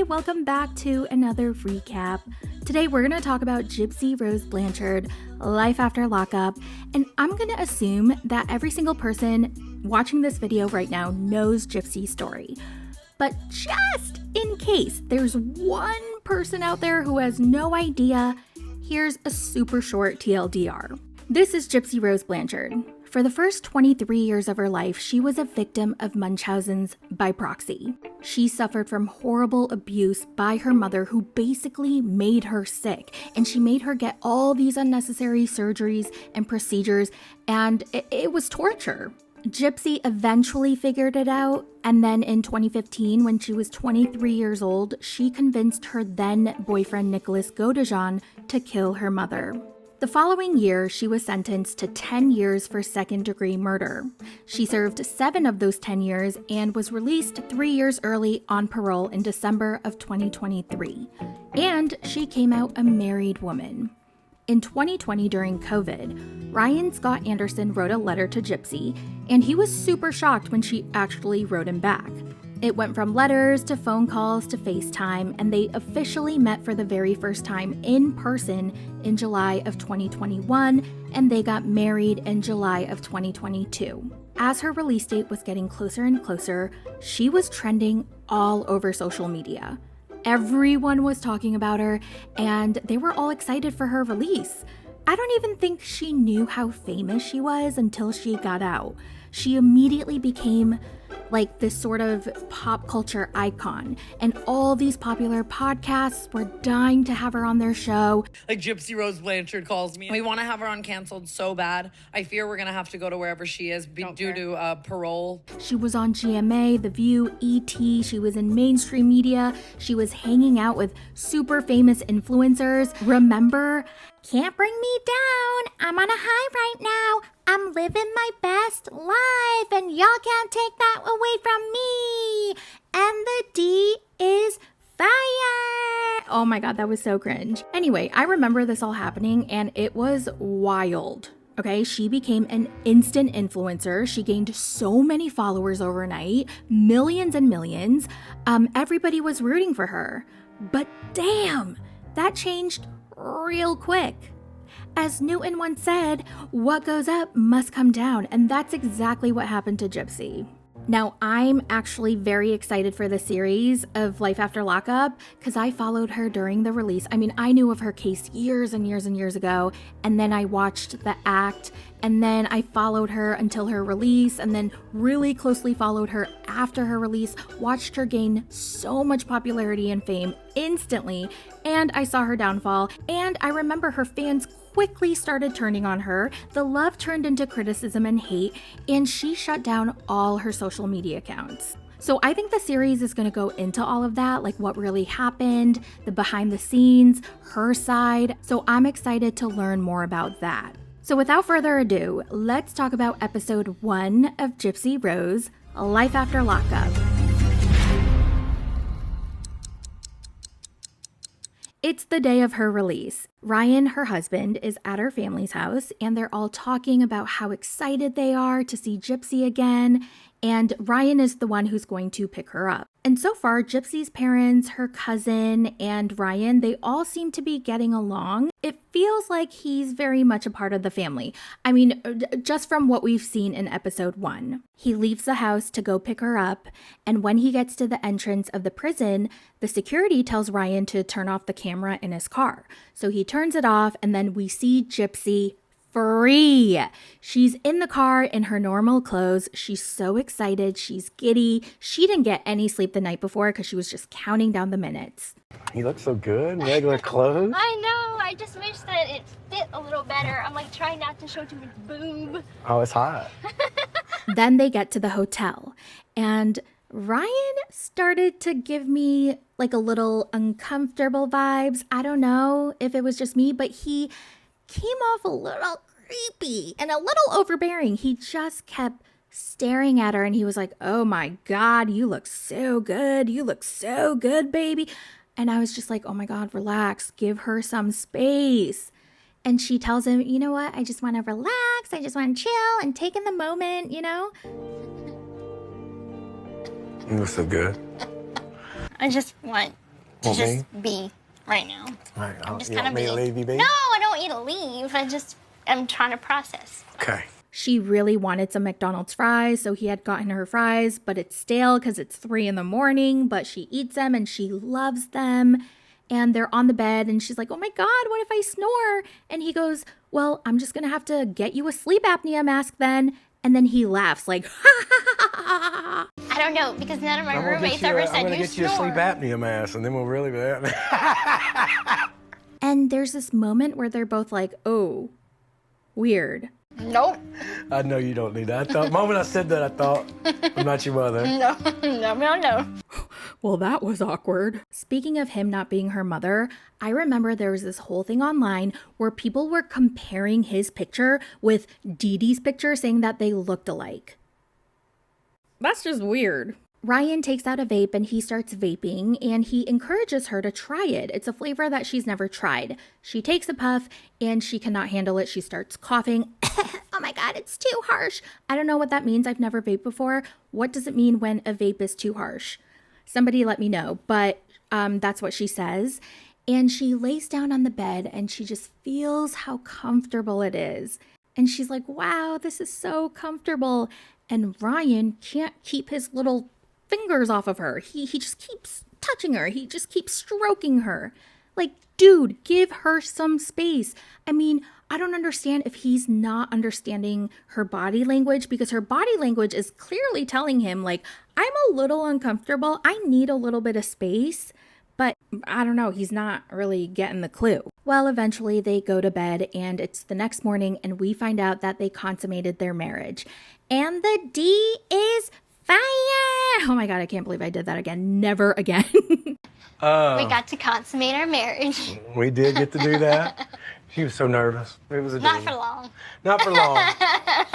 Hey, welcome back to another recap. Today we're going to talk about Gypsy Rose Blanchard, Life After Lockup, and I'm going to assume that every single person watching this video right now knows Gypsy's story. But just in case there's one person out there who has no idea, here's a super short TLDR. This is Gypsy Rose Blanchard. For the first 23 years of her life, she was a victim of Munchausen's by proxy. She suffered from horrible abuse by her mother, who basically made her sick, and she made her get all these unnecessary surgeries and procedures, and it was torture. Gypsy eventually figured it out, and then in 2015, when she was 23 years old, she convinced her then boyfriend Nicholas Godejean to kill her mother. The following year, she was sentenced to 10 years for second-degree murder. She served 7 of those 10 years and was released 3 years early on parole in December of 2023. And she came out a married woman. In 2020, during COVID, Ryan Scott Anderson wrote a letter to Gypsy, and he was super shocked when she actually wrote him back. It went from letters to phone calls to FaceTime, and they officially met for the very first time in person in July of 2021, and they got married in July of 2022. As her release date was getting closer and closer, she was trending all over social media. Everyone was talking about her, and they were all excited for her release. I don't even think she knew how famous she was until she got out. She immediately became like this sort of pop culture icon, and all these popular podcasts were dying to have her on their show. Like Gypsy Rose Blanchard calls me. We want to have her on canceled so bad. I fear we're going to have to go to wherever she is due to Parole. She was on GMA, The View, ET. She was in mainstream media. She was hanging out with super famous influencers. Remember? Can't bring me down. I'm on a high right now. I'm living my best life, and y'all can't take that away from me. And the D is fire. Oh my God, that was so cringe. Anyway, I remember this all happening, and it was wild. Okay, she became an instant influencer. She gained so many followers overnight, millions and millions. Everybody was rooting for her. But damn, that changed real quick. As Newton once said, what goes up must come down, and that's exactly what happened to Gypsy. Now, I'm actually very excited for the series of Life After Lockup because I followed her during the release. I mean, I knew of her case years and years and years ago, and then I watched The Act, and then I followed her until her release, and then really closely followed her after her release, watched her gain so much popularity and fame instantly, and I saw her downfall, and I remember her fans quickly started turning on her. The love turned into criticism and hate, and she shut down all her social media accounts. So I think the series is going to go into all of that, like what really happened, the behind the scenes, her side. So I'm excited to learn more about that. So without further ado, let's talk about episode 1 of Gypsy Rose, Life After Lockup. It's the day of her release. Ryan, her husband, is at her family's house, and they're all talking about how excited they are to see Gypsy again, and Ryan is the one who's going to pick her up. And so far, Gypsy's parents, her cousin, and Ryan, they all seem to be getting along. It feels like he's very much a part of the family. I mean, just from what we've seen in episode 1. He leaves the house to go pick her up, and when he gets to the entrance of the prison, the security tells Ryan to turn off the camera in his car. So he turns it off, and then we see Gypsy free. She's in the car in her normal clothes. She's so excited. She's giddy. She didn't get any sleep the night before because she was just counting down the minutes. You look so good in regular clothes. I know. I just wish that it fit a little better. I'm like trying not to show too much boob. Oh, it's hot. Then they get to the hotel, and Ryan started to give me like a little uncomfortable vibes. I don't know if it was just me, but he came off a little creepy and a little overbearing. He just kept staring at her, and he was like, oh my God, you look so good. You look so good, baby. And I was just like, oh my God, relax. Give her some space. And she tells him, you know what? I just want to relax. I just want to chill and take in the moment, you know? You look so good. I just want to Want just me? be right now. All right, I'm just you kind want of me to leave you be? No, I don't want you to leave. I'm trying to process. Okay. She really wanted some McDonald's fries, so he had gotten her fries, but it's stale because it's 3 a.m, but she eats them and she loves them. And they're on the bed and she's like, oh my God, what if I snore? And he goes, well, I'm just going to have to get you a sleep apnea mask then. And then he laughs like, ha ha ha ha. I don't know, because none of my I'm gonna roommates get you, ever I'm said gonna you get you a snore. sleep apnea mask, and then we'll really be that. And there's this moment where they're both like, oh, weird. Nope. I know you don't need that. The moment I said that, I thought, I'm not your mother. No. Well, that was awkward. Speaking of him not being her mother, I remember there was this whole thing online where people were comparing his picture with Dee Dee's picture, saying that they looked alike. That's just weird. Ryan takes out a vape and he starts vaping and he encourages her to try it. It's a flavor that she's never tried. She takes a puff and she cannot handle it. She starts coughing. Oh my God, it's too harsh. I don't know what that means. I've never vaped before. What does it mean when a vape is too harsh? Somebody let me know, but that's what she says. And she lays down on the bed and she just feels how comfortable it is. And she's like, wow, this is so comfortable. And Ryan can't keep his little fingers off of her. He just keeps touching her. He just keeps stroking her. Like, dude, give her some space. I mean, I don't understand if he's not understanding her body language, because her body language is clearly telling him, like, I'm a little uncomfortable. I need a little bit of space. But I don't know, he's not really getting the clue. Well, eventually they go to bed and it's the next morning and we find out that they consummated their marriage. And the D is fire! Oh my God, I can't believe I did that again. Never again. We got to consummate our marriage. We did get to do that. She was so nervous. It was a Not dream. for long. Not for long.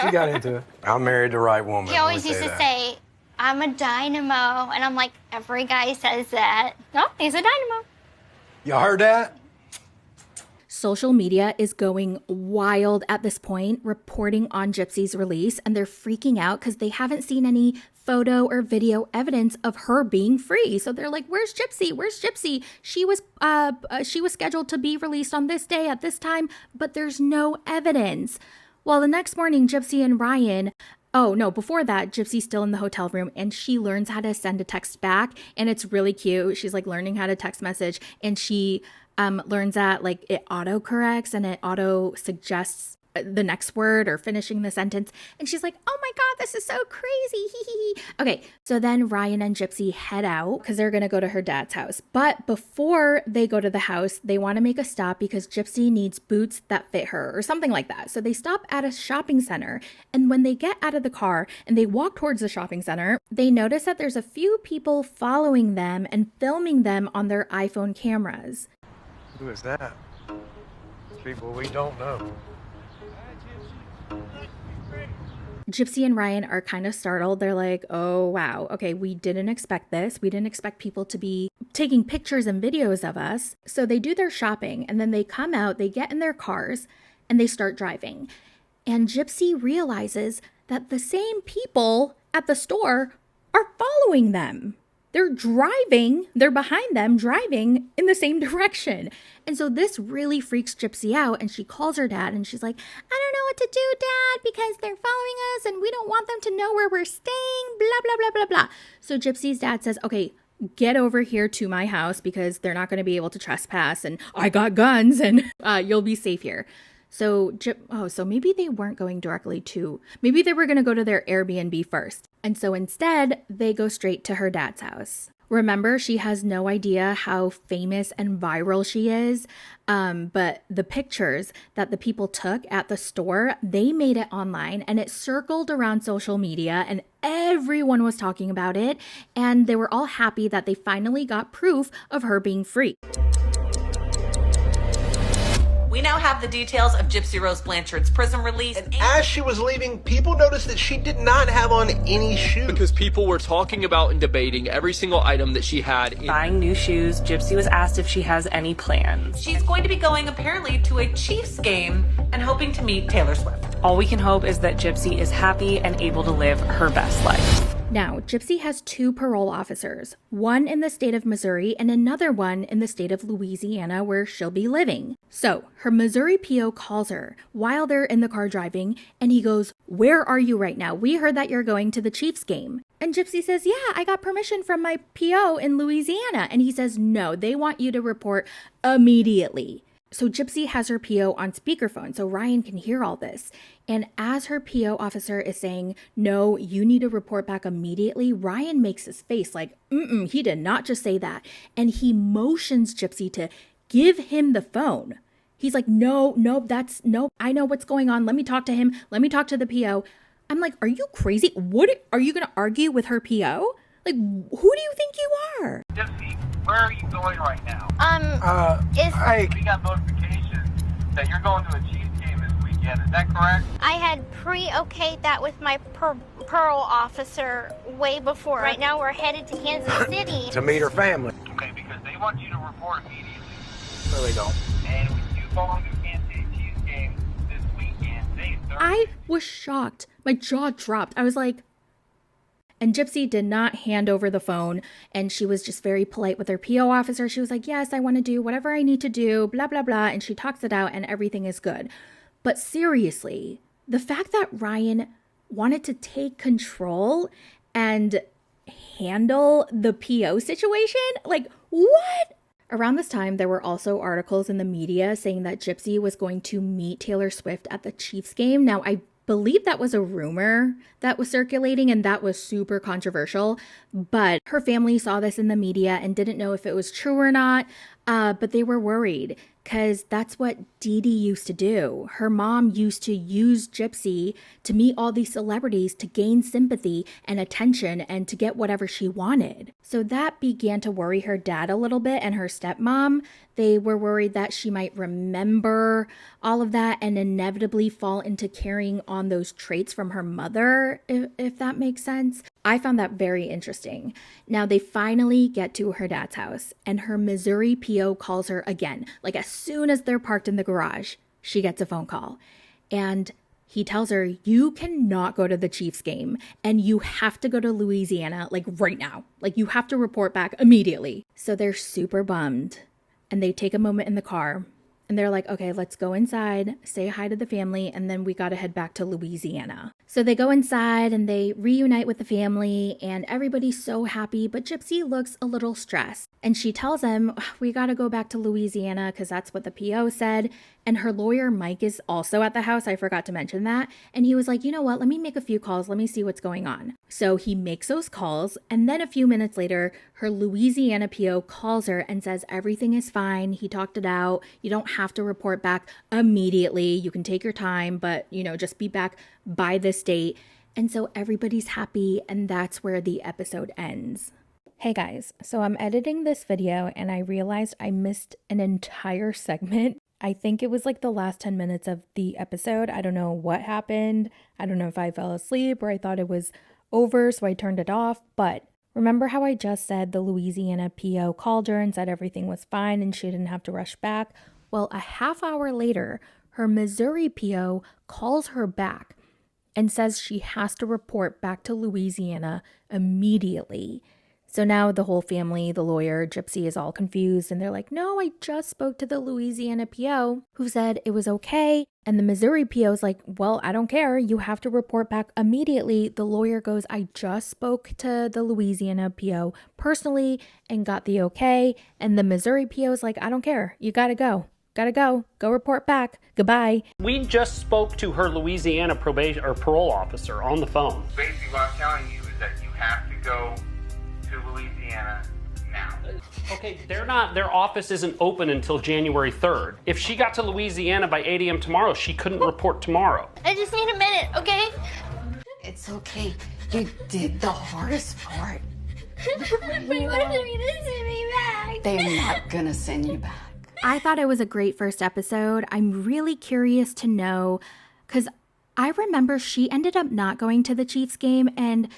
She got into it. I married the right woman. He always used to say, I'm a dynamo. And I'm like, every guy says that. No, he's a dynamo. You heard that? Social media is going wild at this point, reporting on Gypsy's release, and they're freaking out because they haven't seen any photo or video evidence of her being free. So they're like, where's Gypsy? Where's Gypsy? She was scheduled to be released on this day at this time, but there's no evidence. Well, the next morning, Gypsy and Ryan, oh no, before that, Gypsy's still in the hotel room and she learns how to send a text back, and it's really cute. She's like learning how to text message, and she learns that like it auto corrects and it auto suggests the next word or finishing the sentence. And she's like, oh my God, this is so crazy. Okay, so then Ryan and Gypsy head out because they're going to go to her dad's house. But before they go to the house, they want to make a stop because Gypsy needs boots that fit her or something like that. So they stop at a shopping center. And when they get out of the car and they walk towards the shopping center, they notice that there's a few people following them and filming them on their iPhone cameras. Who is that? People we don't know. Gypsy and Ryan are kind of startled. They're like, oh, wow. Okay, we didn't expect this. We didn't expect people to be taking pictures and videos of us. So they do their shopping and then they come out, they get in their cars and they start driving. And Gypsy realizes that the same people at the store are following them. They're driving, they're behind them, driving in the same direction. And so this really freaks Gypsy out, and she calls her dad, and she's like, I don't know what to do, Dad, because they're following us, and we don't want them to know where we're staying, blah, blah, blah, blah, blah. So Gypsy's dad says, okay, get over here to my house, because they're not going to be able to trespass, and I got guns, and you'll be safe here. So, so maybe they weren't going directly to, maybe they were going to go to their Airbnb first. And so instead, they go straight to her dad's house. Remember, she has no idea how famous and viral she is, but the pictures that the people took at the store, they made it online and it circled around social media and everyone was talking about it. And they were all happy that they finally got proof of her being free. We now have the details of Gypsy Rose Blanchard's prison release. And as she was leaving, people noticed that she did not have on any shoes. Because people were talking about and debating every single item that she had. Buying new shoes, Gypsy was asked if she has any plans. She's going to be going apparently to a Chiefs game and hoping to meet Taylor Swift. All we can hope is that Gypsy is happy and able to live her best life. Now, Gypsy has 2 parole officers, one in the state of Missouri and another one in the state of Louisiana where she'll be living. So, her Missouri PO calls her while they're in the car driving, and he goes, "Where are you right now? We heard that you're going to the Chiefs game." And Gypsy says, "Yeah, I got permission from my PO in Louisiana." And he says, "No, they want you to report immediately." So Gypsy has her PO on speakerphone so Ryan can hear all this. And as her PO officer is saying, "No, you need to report back immediately," Ryan makes his face like, he did not just say that. And he motions Gypsy to give him the phone. He's like, no, I know what's going on. Let me talk to him. Let me talk to the PO. I'm like, are you crazy? What, are you going to argue with her PO? Like, who do you think you are? Gypsy, where are you going right now? I We got notification that you're going to a Chiefs game this weekend. Is that correct? I had pre-okayed that with my parole officer way before. Right now we're headed to Kansas City. to meet her family. Okay, because they want you to report immediately. No, they don't. And with you going to Kansas City Chiefs game this weekend, I was shocked. My jaw dropped. I was like, and Gypsy did not hand over the phone, and she was just very polite with her PO officer. She was like, "Yes, I want to do whatever I need to do, blah, blah, blah." And she talks it out and everything is good. But seriously, the fact that Ryan wanted to take control and handle the PO situation, like, what? Around this time, there were also articles in the media saying that Gypsy was going to meet Taylor Swift at the Chiefs game. Now, I believe that was a rumor that was circulating, and that was super controversial, but her family saw this in the media and didn't know if it was true or not, but they were worried because that's what Dee Dee used to do. Her mom used to use Gypsy to meet all these celebrities to gain sympathy and attention and to get whatever she wanted. So that began to worry her dad a little bit and her stepmom. They were worried that she might remember all of that and inevitably fall into carrying on those traits from her mother, if that makes sense. I found that very interesting. Now they finally get to her dad's house and her Missouri PO calls her again. Like as soon as they're parked in the garage, she gets a phone call. And he tells her, "You cannot go to the Chiefs game and you have to go to Louisiana like right now. Like you have to report back immediately." So they're super bummed and they take a moment in the car and they're like, "Okay, let's go inside, say hi to the family, and then we got to head back to Louisiana." So they go inside and they reunite with the family and everybody's so happy, but Gypsy looks a little stressed. And she tells him, "We got to go back to Louisiana because that's what the PO said." And her lawyer, Mike, is also at the house. I forgot to mention that. And he was like, "You know what? Let me make a few calls. Let me see what's going on." So he makes those calls. And then a few minutes later, her Louisiana PO calls her and says, "Everything is fine. He talked it out. You don't have to report back immediately. You can take your time, but, just be back by this date." And so everybody's happy. And that's where the episode ends. Hey guys, so I'm editing this video and I realized I missed an entire segment. I think it was like the last 10 minutes of the episode. I don't know what happened. I don't know if I fell asleep or I thought it was over, so I turned it off. But remember how I just said the Louisiana PO called her and said everything was fine and she didn't have to rush back? Well, a half hour later, her Missouri PO calls her back and says she has to report back to Louisiana immediately. So now the whole family, the lawyer, Gypsy is all confused and they're like, "No, I just spoke to the Louisiana PO who said it was okay." And the Missouri PO is like, "Well, I don't care. You have to report back immediately." The lawyer goes, "I just spoke to the Louisiana PO personally and got the okay." And the Missouri PO is like, "I don't care. You gotta go. Gotta go. Go report back. Goodbye." We just spoke to her Louisiana probation or parole officer on the phone. Basically, what I'm telling you is that you have to go to Louisiana now. Okay, their office isn't open until January 3rd. If she got to Louisiana by 8 a.m. tomorrow, she couldn't report tomorrow. I just need a minute, okay? It's okay. You did the hardest part. But what if they send me back? They're not gonna send you back. I thought it was a great first episode. I'm really curious to know, because I remember she ended up not going to the Chiefs game, and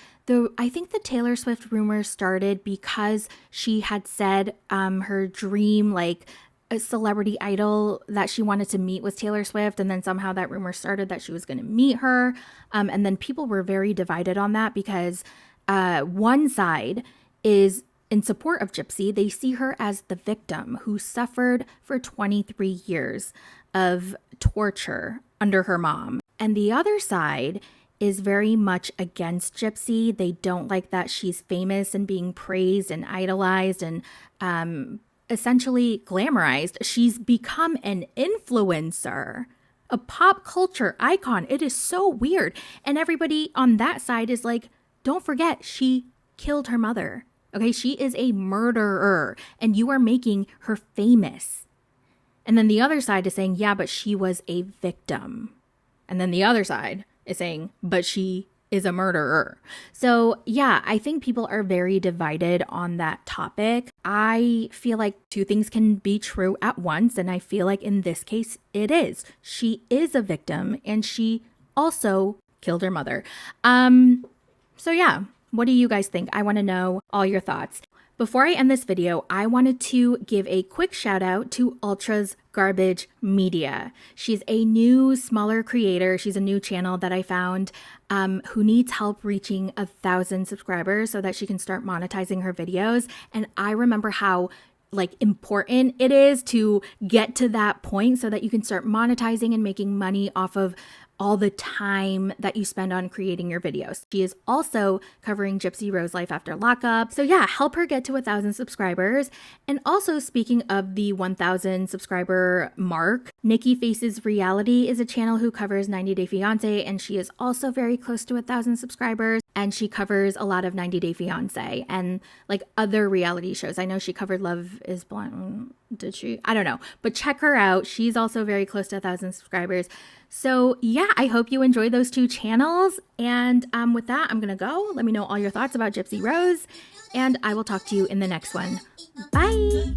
I think the Taylor Swift rumors started because she had said her dream, like a celebrity idol that she wanted to meet was Taylor Swift, and then somehow that rumor started that she was going to meet her, and then people were very divided on that because one side is in support of Gypsy. They see her as the victim who suffered for 23 years of torture under her mom. And the other side is very much against Gypsy. They don't like that she's famous and being praised and idolized and essentially glamorized. She's become an influencer, a pop culture icon. It is so weird. And everybody on that side is like, don't forget, she killed her mother. Okay, she is a murderer and you are making her famous. And then the other side is saying, yeah, but she was a victim. And then the other side is saying, but she is a murderer. So yeah, I think people are very divided on that topic. I feel like two things can be true at once. And I feel like in this case, it is. She is a victim and she also killed her mother. So yeah, what do you guys think? I want to know all your thoughts. Before I end this video, I wanted to give a quick shout out to Ultra's Garbage Media. She's a new, smaller creator. She's a new channel that I found who needs help reaching 1,000 subscribers so that she can start monetizing her videos. And I remember how important it is to get to that point so that you can start monetizing and making money off of all the time that you spend on creating your videos. She is also covering Gypsy Rose life after lockup. So yeah, help her get to 1,000 subscribers. And also, speaking of the 1,000 subscriber mark, Nikki Faces Reality is a channel who covers 90 Day Fiance, and she is also very close to 1,000 subscribers. And she covers a lot of 90 Day Fiance and other reality shows. I know she covered Love is Blind. Did she? I don't know. But check her out. She's also very close to 1,000 subscribers. So yeah, I hope you enjoy those two channels. And with that, I'm going to go. Let me know all your thoughts about Gypsy Rose. And I will talk to you in the next one. Bye.